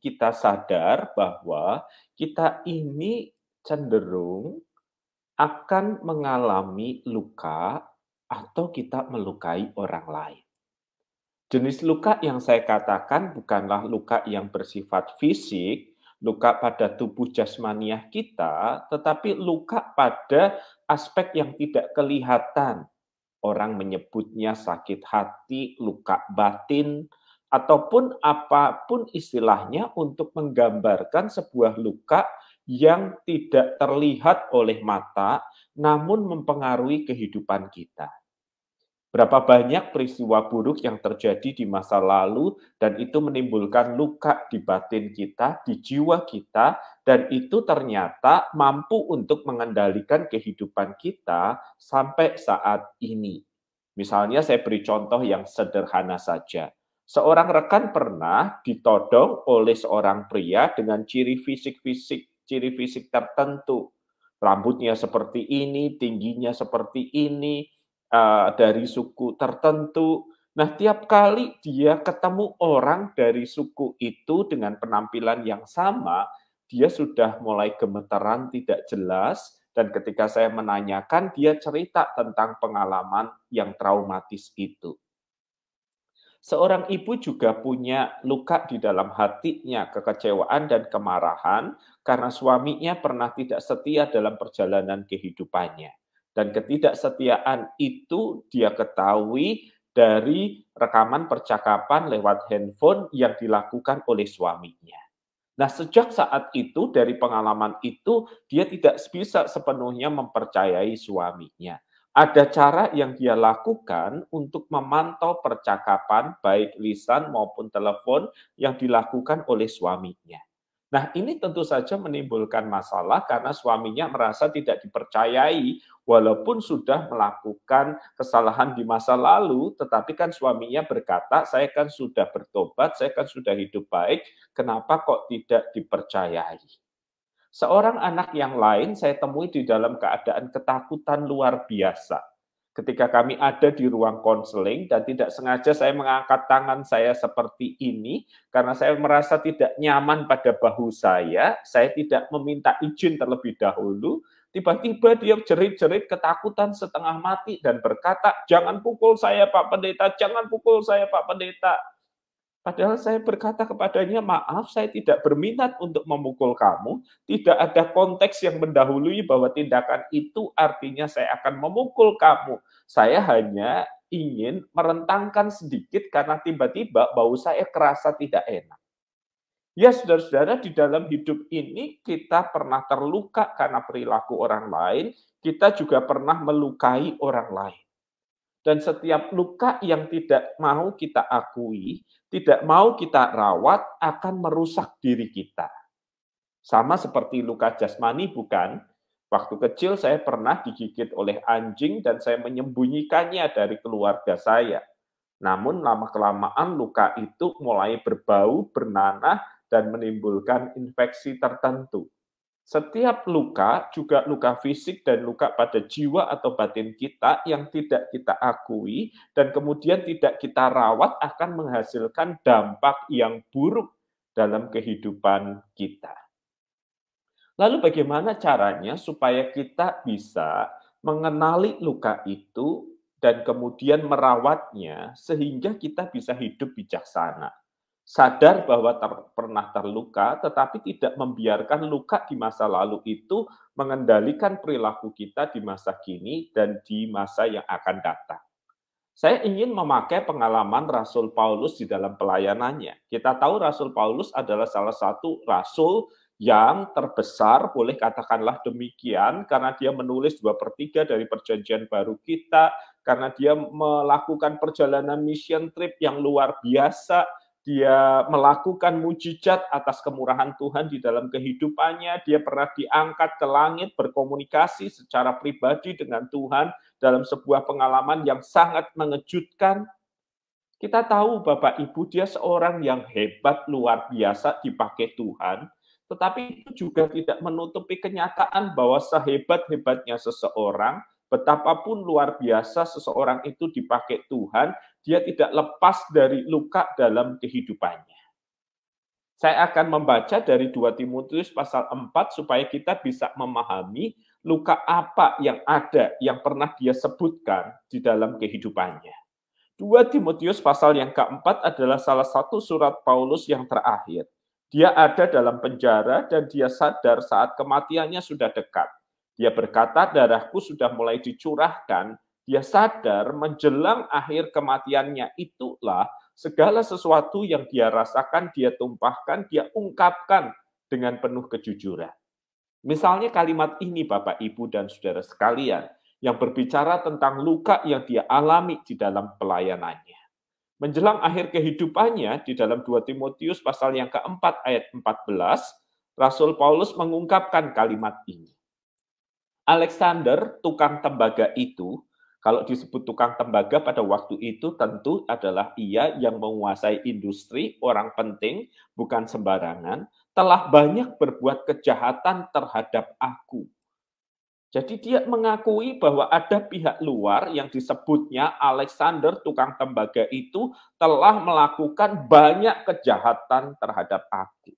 kita sadar bahwa kita ini cenderung akan mengalami luka atau kita melukai orang lain. Jenis luka yang saya katakan bukanlah luka yang bersifat fisik, luka pada tubuh jasmaniah kita, tetapi luka pada aspek yang tidak kelihatan. Orang menyebutnya sakit hati, luka batin, ataupun apapun istilahnya untuk menggambarkan sebuah luka yang tidak terlihat oleh mata, namun mempengaruhi kehidupan kita. Berapa banyak peristiwa buruk yang terjadi di masa lalu dan itu menimbulkan luka di batin kita, di jiwa kita, dan itu ternyata mampu untuk mengendalikan kehidupan kita sampai saat ini. Misalnya saya beri contoh yang sederhana saja. Seorang rekan pernah ditodong oleh seorang pria dengan ciri fisik tertentu. Rambutnya seperti ini, tingginya seperti ini, dari suku tertentu. Nah, tiap kali dia ketemu orang dari suku itu dengan penampilan yang sama, dia sudah mulai gemeteran, tidak jelas, dan ketika saya menanyakan, dia cerita tentang pengalaman yang traumatis itu. Seorang ibu juga punya luka di dalam hatinya, kekecewaan dan kemarahan karena suaminya pernah tidak setia dalam perjalanan kehidupannya. Dan ketidaksetiaan itu dia ketahui dari rekaman percakapan lewat handphone yang dilakukan oleh suaminya. Nah, sejak saat itu, dari pengalaman itu, dia tidak bisa sepenuhnya mempercayai suaminya. Ada cara yang dia lakukan untuk memantau percakapan, baik lisan maupun telepon, yang dilakukan oleh suaminya. Nah, ini tentu saja menimbulkan masalah karena suaminya merasa tidak dipercayai, walaupun sudah melakukan kesalahan di masa lalu, tetapi kan suaminya berkata, "Saya kan sudah bertobat, saya kan sudah hidup baik, kenapa kok tidak dipercayai?" Seorang anak yang lain saya temui di dalam keadaan ketakutan luar biasa. Ketika kami ada di ruang konseling dan tidak sengaja saya mengangkat tangan saya seperti ini karena saya merasa tidak nyaman pada bahu saya tidak meminta izin terlebih dahulu, tiba-tiba dia jerit-jerit ketakutan setengah mati dan berkata, "Jangan pukul saya Pak Pendeta, jangan pukul saya Pak Pendeta." Padahal saya berkata kepadanya, "Maaf, saya tidak berminat untuk memukul kamu. Tidak ada konteks yang mendahului bahwa tindakan itu artinya saya akan memukul kamu. Saya hanya ingin merentangkan sedikit karena tiba-tiba bau saya kerasa tidak enak." Ya, saudara-saudara, di dalam hidup ini kita pernah terluka karena perilaku orang lain, kita juga pernah melukai orang lain. Dan setiap luka yang tidak mau kita akui, tidak mau kita rawat, akan merusak diri kita. Sama seperti luka jasmani, bukan? Waktu kecil saya pernah digigit oleh anjing dan saya menyembunyikannya dari keluarga saya. Namun lama-kelamaan luka itu mulai berbau, bernanah, dan menimbulkan infeksi tertentu. Setiap luka, juga luka fisik dan luka pada jiwa atau batin kita yang tidak kita akui dan kemudian tidak kita rawat akan menghasilkan dampak yang buruk dalam kehidupan kita. Lalu bagaimana caranya supaya kita bisa mengenali luka itu dan kemudian merawatnya sehingga kita bisa hidup bijaksana? Sadar bahwa pernah terluka, tetapi tidak membiarkan luka di masa lalu itu mengendalikan perilaku kita di masa kini dan di masa yang akan datang. Saya ingin memakai pengalaman Rasul Paulus di dalam pelayanannya. Kita tahu Rasul Paulus adalah salah satu rasul yang terbesar, boleh katakanlah demikian, karena dia menulis 2/3 dari perjanjian baru kita, karena dia melakukan perjalanan mission trip yang luar biasa, dia melakukan mujizat atas kemurahan Tuhan di dalam kehidupannya, dia pernah diangkat ke langit, berkomunikasi secara pribadi dengan Tuhan, dalam sebuah pengalaman yang sangat mengejutkan. Kita tahu Bapak Ibu dia seorang yang hebat luar biasa dipakai Tuhan, tetapi itu juga tidak menutupi kenyataan bahwa sehebat-hebatnya seseorang, betapapun luar biasa seseorang itu dipakai Tuhan, dia tidak lepas dari luka dalam kehidupannya. Saya akan membaca dari 2 Timotius pasal 4 supaya kita bisa memahami luka apa yang ada, yang pernah dia sebutkan di dalam kehidupannya. 2 Timotius pasal yang keempat adalah salah satu surat Paulus yang terakhir. Dia ada dalam penjara dan dia sadar saat kematiannya sudah dekat. Dia berkata, darahku sudah mulai dicurahkan. Dia sadar menjelang akhir kematiannya itulah segala sesuatu yang dia rasakan, dia tumpahkan, dia ungkapkan dengan penuh kejujuran. Misalnya kalimat ini Bapak, Ibu, dan saudara sekalian, yang berbicara tentang luka yang dia alami di dalam pelayanannya. Menjelang akhir kehidupannya, di dalam 2 Timotius pasal yang keempat ayat 14, Rasul Paulus mengungkapkan kalimat ini. Alexander, tukang tembaga itu, kalau disebut tukang tembaga pada waktu itu tentu adalah ia yang menguasai industri, orang penting, bukan sembarangan, telah banyak berbuat kejahatan terhadap aku. Jadi dia mengakui bahwa ada pihak luar yang disebutnya Alexander, tukang tembaga itu, telah melakukan banyak kejahatan terhadap aku.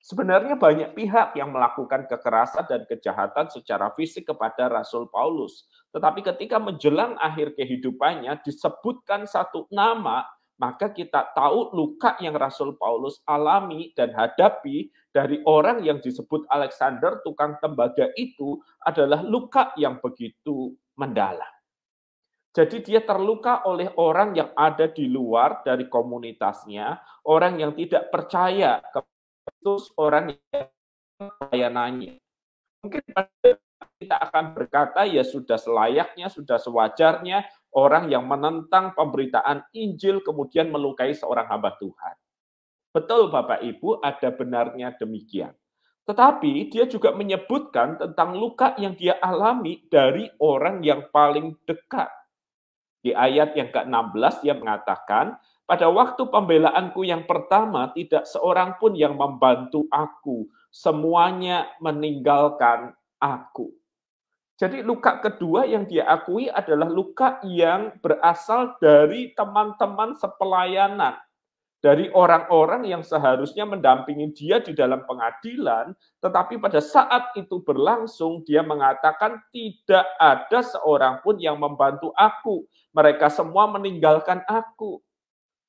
Sebenarnya banyak pihak yang melakukan kekerasan dan kejahatan secara fisik kepada Rasul Paulus. Tetapi ketika menjelang akhir kehidupannya disebutkan satu nama, maka kita tahu luka yang Rasul Paulus alami dan hadapi dari orang yang disebut Alexander, tukang tembaga itu adalah luka yang begitu mendalam. Jadi dia terluka oleh orang yang ada di luar dari komunitasnya, orang yang tidak percaya kepada orang yang pelayanannya. Mungkin kita akan berkata ya sudah selayaknya, sudah sewajarnya orang yang menentang pemberitaan Injil kemudian melukai seorang hamba Tuhan. Betul Bapak Ibu, ada benarnya demikian. Tetapi dia juga menyebutkan tentang luka yang dia alami dari orang yang paling dekat. Di ayat yang ke-16 dia mengatakan, pada waktu pembelaanku yang pertama tidak seorang pun yang membantu aku, semuanya meninggalkan aku. Jadi luka kedua yang dia akui adalah luka yang berasal dari teman-teman sepelayanan. Dari orang-orang yang seharusnya mendampingi dia di dalam pengadilan, tetapi pada saat itu berlangsung, dia mengatakan tidak ada seorang pun yang membantu aku. Mereka semua meninggalkan aku.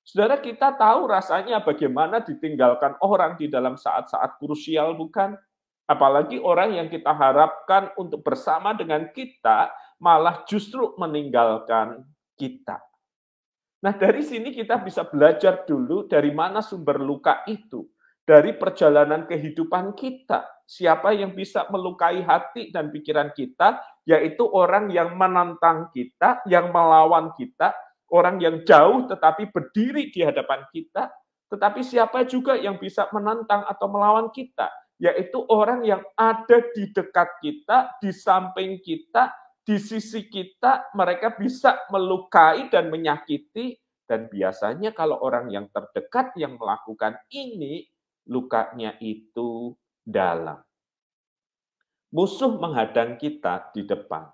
Saudara, kita tahu rasanya bagaimana ditinggalkan orang di dalam saat-saat krusial, bukan? Apalagi orang yang kita harapkan untuk bersama dengan kita, malah justru meninggalkan kita. Nah, dari sini kita bisa belajar dulu dari mana sumber luka itu. Dari perjalanan kehidupan kita. Siapa yang bisa melukai hati dan pikiran kita, yaitu orang yang menentang kita, yang melawan kita, orang yang jauh tetapi berdiri di hadapan kita. Tetapi siapa juga yang bisa menentang atau melawan kita, yaitu orang yang ada di dekat kita, di samping kita, di sisi kita, mereka bisa melukai dan menyakiti, dan biasanya kalau orang yang terdekat yang melakukan ini, lukanya itu dalam. Musuh menghadang kita di depan.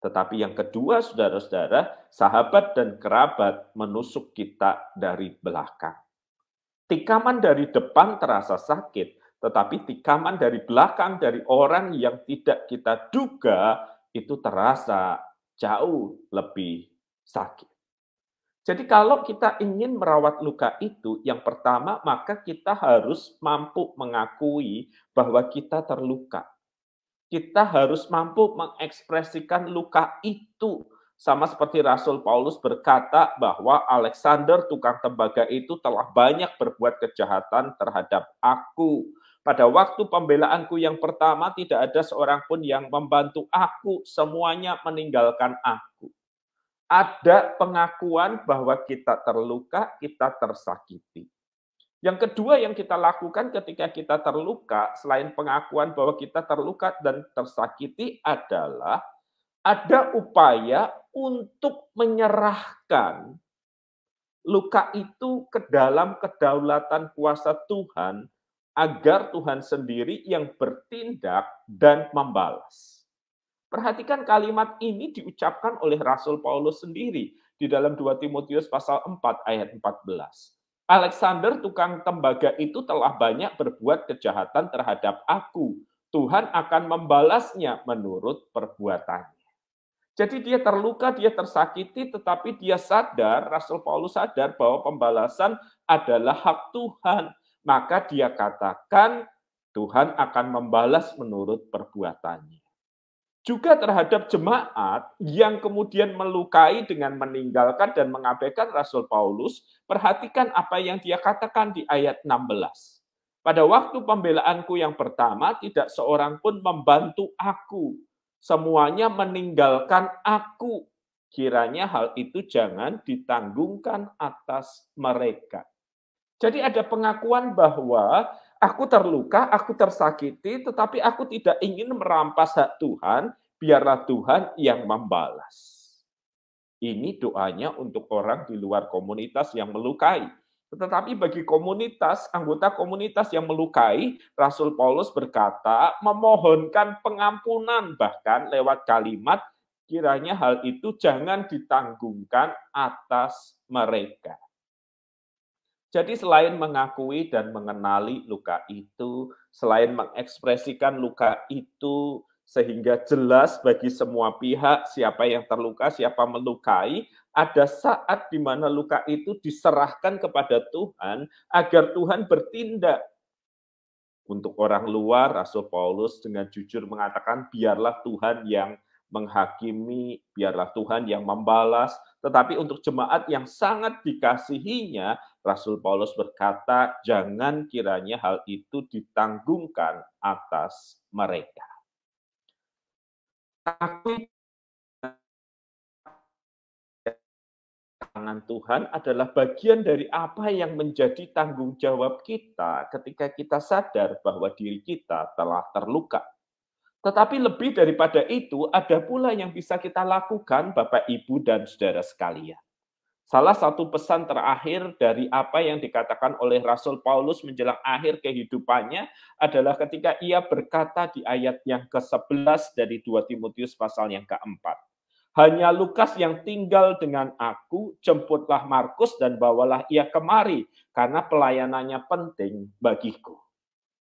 Tetapi yang kedua, saudara-saudara, sahabat dan kerabat menusuk kita dari belakang. Tikaman dari depan terasa sakit, tetapi tikaman dari belakang dari orang yang tidak kita duga itu terasa jauh lebih sakit. Jadi kalau kita ingin merawat luka itu, yang pertama maka kita harus mampu mengakui bahwa kita terluka. Kita harus mampu mengekspresikan luka itu. Sama seperti Rasul Paulus berkata bahwa Alexander tukang tembaga itu telah banyak berbuat kejahatan terhadap aku. Pada waktu pembelaanku yang pertama tidak ada seorang pun yang membantu aku, semuanya meninggalkan aku. Ada pengakuan bahwa kita terluka, kita tersakiti. Yang kedua yang kita lakukan ketika kita terluka, selain pengakuan bahwa kita terluka dan tersakiti adalah ada upaya untuk menyerahkan luka itu ke dalam kedaulatan kuasa Tuhan, agar Tuhan sendiri yang bertindak dan membalas. Perhatikan kalimat ini diucapkan oleh Rasul Paulus sendiri di dalam 2 Timotius pasal 4 ayat 14. Alexander tukang tembaga itu telah banyak berbuat kejahatan terhadap aku. Tuhan akan membalasnya menurut perbuatannya. Jadi dia terluka, dia tersakiti, tetapi dia sadar, Rasul Paulus sadar bahwa pembalasan adalah hak Tuhan. Maka dia katakan, Tuhan akan membalas menurut perbuatannya. Juga terhadap jemaat yang kemudian melukai dengan meninggalkan dan mengabaikan Rasul Paulus, perhatikan apa yang dia katakan di ayat 16. Pada waktu pembelaanku yang pertama, tidak seorang pun membantu aku. Semuanya meninggalkan aku. Kiranya hal itu jangan ditanggungkan atas mereka. Jadi ada pengakuan bahwa aku terluka, aku tersakiti, tetapi aku tidak ingin merampas hak Tuhan, biarlah Tuhan yang membalas. Ini doanya untuk orang di luar komunitas yang melukai. Tetapi bagi komunitas, anggota komunitas yang melukai, Rasul Paulus berkata, memohonkan pengampunan, bahkan lewat kalimat, kiranya hal itu jangan ditanggungkan atas mereka. Jadi selain mengakui dan mengenali luka itu, selain mengekspresikan luka itu sehingga jelas bagi semua pihak siapa yang terluka, siapa melukai, ada saat di mana luka itu diserahkan kepada Tuhan agar Tuhan bertindak. Untuk orang luar, Rasul Paulus dengan jujur mengatakan, biarlah Tuhan yang menghakimi, biarlah Tuhan yang membalas. Tetapi untuk jemaat yang sangat dikasihinya, Rasul Paulus berkata, jangan kiranya hal itu ditanggungkan atas mereka. Tapi tangan Tuhan adalah bagian dari apa yang menjadi tanggung jawab kita ketika kita sadar bahwa diri kita telah terluka. Tetapi lebih daripada itu, ada pula yang bisa kita lakukan, Bapak, Ibu, dan saudara sekalian. Salah satu pesan terakhir dari apa yang dikatakan oleh Rasul Paulus menjelang akhir kehidupannya adalah ketika ia berkata di ayat yang ke-11 dari 2 Timotius pasal yang ke-4. Hanya Lukas yang tinggal dengan aku, jemputlah Markus dan bawalah ia kemari, karena pelayanannya penting bagiku.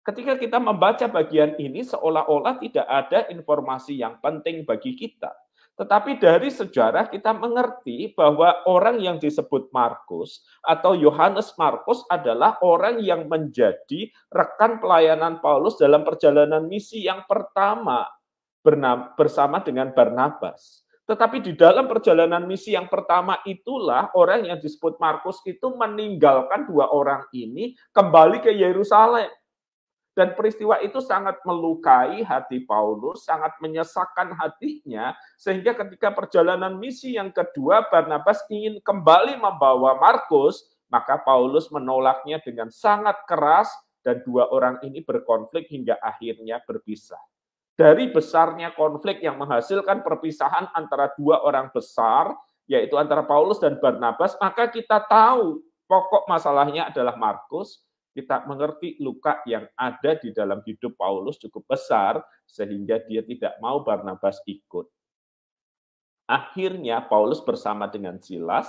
Ketika kita membaca bagian ini, seolah-olah tidak ada informasi yang penting bagi kita. Tetapi dari sejarah kita mengerti bahwa orang yang disebut Markus atau Yohanes Markus adalah orang yang menjadi rekan pelayanan Paulus dalam perjalanan misi yang pertama bersama dengan Barnabas. Tetapi di dalam perjalanan misi yang pertama itulah orang yang disebut Markus itu meninggalkan dua orang ini kembali ke Yerusalem. Dan peristiwa itu sangat melukai hati Paulus, sangat menyesakkan hatinya, sehingga ketika perjalanan misi yang kedua, Barnabas ingin kembali membawa Markus, maka Paulus menolaknya dengan sangat keras, dan dua orang ini berkonflik hingga akhirnya berpisah. Dari besarnya konflik yang menghasilkan perpisahan antara dua orang besar, yaitu antara Paulus dan Barnabas, maka kita tahu pokok masalahnya adalah Markus. Kita mengerti luka yang ada di dalam hidup Paulus cukup besar, sehingga dia tidak mau Barnabas ikut. Akhirnya Paulus bersama dengan Silas,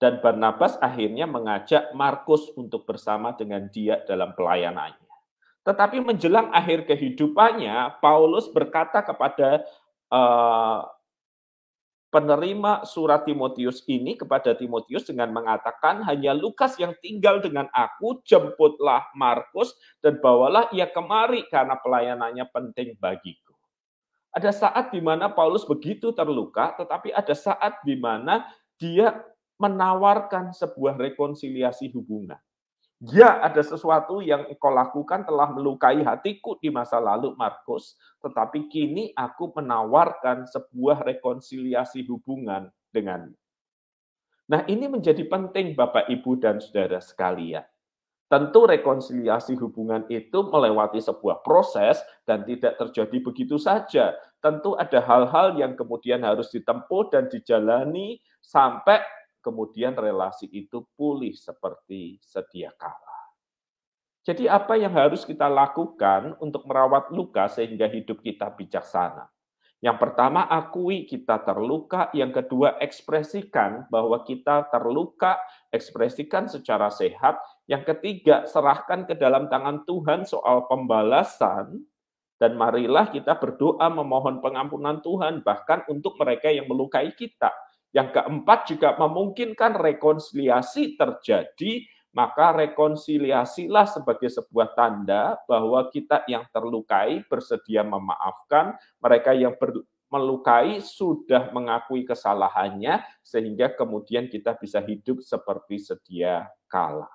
dan Barnabas akhirnya mengajak Markus untuk bersama dengan dia dalam pelayanannya. Tetapi menjelang akhir kehidupannya, Paulus berkata kepada penerima surat Timotius ini kepada Timotius dengan mengatakan, hanya Lukas yang tinggal dengan aku, jemputlah Markus dan bawalah ia kemari karena pelayanannya penting bagiku. Ada saat di mana Paulus begitu terluka, tetapi ada saat di mana dia menawarkan sebuah rekonsiliasi hubungan. Ya, ada sesuatu yang engkau lakukan telah melukai hatiku di masa lalu, Markus, tetapi kini aku menawarkan sebuah rekonsiliasi hubungan denganmu. Nah, ini menjadi penting Bapak, Ibu, dan saudara sekalian. Tentu rekonsiliasi hubungan itu melewati sebuah proses dan tidak terjadi begitu saja. Tentu ada hal-hal yang kemudian harus ditempuh dan dijalani sampai kemudian relasi itu pulih seperti sedia kala. Jadi apa yang harus kita lakukan untuk merawat luka sehingga hidup kita bijaksana? Yang pertama, akui kita terluka. Yang kedua, ekspresikan bahwa kita terluka, ekspresikan secara sehat. Yang ketiga, serahkan ke dalam tangan Tuhan soal pembalasan, dan marilah kita berdoa memohon pengampunan Tuhan, bahkan untuk mereka yang melukai kita. Yang keempat, juga memungkinkan rekonsiliasi terjadi, maka rekonsiliasilah sebagai sebuah tanda bahwa kita yang terlukai bersedia memaafkan, mereka yang melukai sudah mengakui kesalahannya, sehingga kemudian kita bisa hidup seperti sedia kala.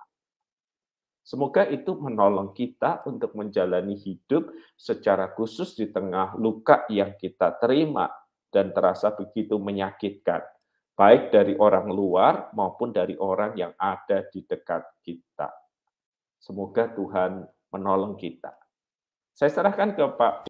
Semoga itu menolong kita untuk menjalani hidup secara khusus di tengah luka yang kita terima dan terasa begitu menyakitkan, baik dari orang luar maupun dari orang yang ada di dekat kita. Semoga Tuhan menolong kita. Saya serahkan ke Pak